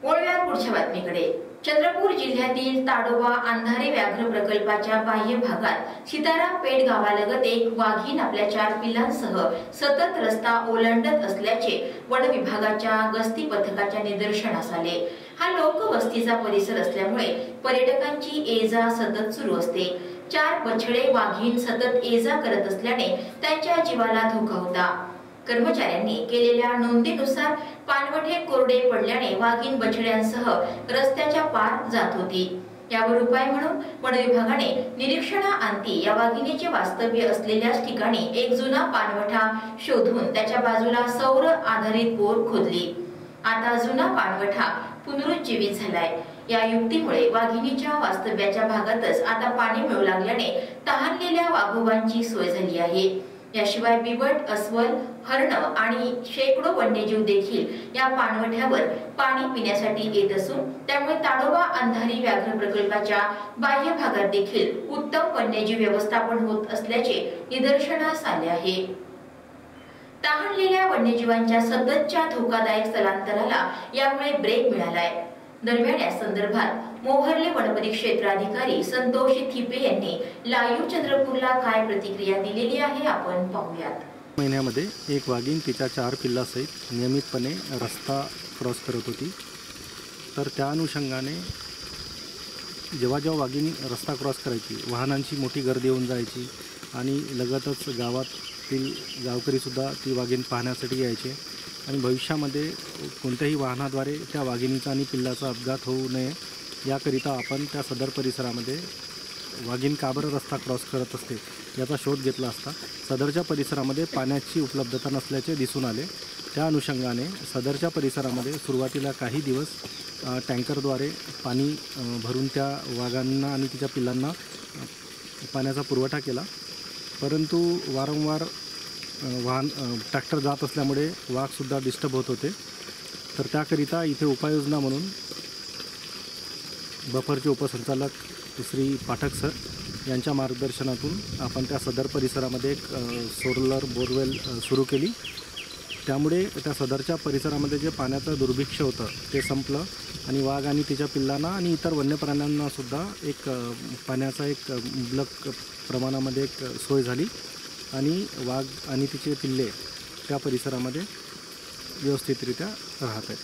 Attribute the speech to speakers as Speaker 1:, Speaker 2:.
Speaker 1: वळूया पुढच्या बातमीकडे। चंद्रपूर जिल्ह्यातील ताडोबा अंधारी व्याघ्र प्रकल्पाच्या बाह्य भागात सीताराम पेठ गावालगत एक वाघीण आपल्या 4 पिल्लांसह सतत रस्ता ओलांडत असल्याचे वन विभागाच्या गस्ती पथकाच्या निदर्शनास आले। हा लोकवस्तीचा परिसर असल्यामुळे पर्यटकांची ये-जा सतत सुरू असते। 4 बछडे वाघीण सतत ये-जा करत असल्याने त्यांच्या जीवाला धोका होता। कर्मचाऱ्यांनी केलेल्या नोंदीनुसार पाणवठे कोरडे पडल्याने वाघीण बछड्यांसह रस्त्याच्या पार जात होती। यावर उपाय म्हणून वन विभागाने निरीक्षणाअंती या वाघिणीचे वास्तव्य असलेल्याच ठिकाणी एक जुना पाणवठा शोधून त्याच्या बाजूला सौर आधारित बोर खोदली। आता जुना पाणवठा पुनरुज्जीवित झालाय। या युक्तीमुळे वाघिणीच्या वास्तव्याच्या भागातच आता पाणी मिळू लागल्याने तहानलेल्या वाघोबांची सोय झाली आहे। याशिवाय बिबट, अस्वल, हरण आणि शेकडो वन्यजीव देखील या पाणवठ्यावर पाणी पिण्यासाठी येत असून त्यामुळे ताडोबा अंधारी व्याघ्र प्रकल्पाच्या बाह्य भागात देखील उत्तम वन्यजीव व्यवस्थापन होत असल्याचे निदर्शनास आले आहे। तहानलेल्या वन्यजीवांच्या सततच्या धोकादायक स्थलांतराला यामुळे ब्रेक मिळालाय। दरम्यान या संदर्भात मोहर्ले वनपरिक्षेत्राधिकारी संतोष थिपे यांनी लाईव्ह चंद्रपूरला काय प्रतिक्रिया दिलेली आहे आपण पाहूयात।
Speaker 2: महिन्यामध्ये एक वाघीण तिच्या 4 पिल्लासहित नियमितपणे रस्ता क्रॉस करत होती। तर त्या अनुषंगाने जेव्हा वाघीण रस्ता क्रॉस करायची, वाहनांची मोठी गर्दी होऊन जायची आणि लगतच गावातील गावकरीसुद्धा ती वाघीण पाहण्यासाठी यायचे आणि भविष्यामध्ये कोणत्याही वाहनाद्वारे त्या वाघिणीचा आणि पिल्लाचा अपघात होऊ नये याकरिता आपण त्या सदर परिसरामध्ये वाघीण का बरं रस्ता क्रॉस करत असते याचा शोध घेतला असता सदरच्या परिसरामध्ये पाण्याची उपलब्धता नसल्याचे दिसून आले। त्या अनुषंगाने सदरच्या परिसरामध्ये सुरुवातीला काही दिवस टँकरद्वारे पाणी भरून त्या वाघांना आणि तिच्या पिल्लांना पाण्याचा पुरवठा केला, परंतु वारंवार ट्रॅक्टर जात असल्यामुळे वाघसुद्धा डिस्टर्ब होत होते। तर त्याकरिता इथे उपाययोजना म्हणून बफरचे उपसंचालक श्री पाठक सर यांच्या मार्गदर्शनातून आपण त्या सदर परिसरामध्ये एक सोलर बोरवेल सुरू केली। त्यामुळे त्या सदरच्या परिसरामध्ये जे पाण्याचं दुर्भिक्ष्य होतं ते संपलं आणि वाघ आणि तिच्या पिल्लांना आणि इतर वन्य प्राण्यांनासुद्धा एक पाण्याचा एक मुबलक प्रमाणामध्ये एक सोय झाली आणि वाघ आणि तिचे पिल्ले त्या परिसरामध्ये व्यवस्थितरित्या राहत आहेत।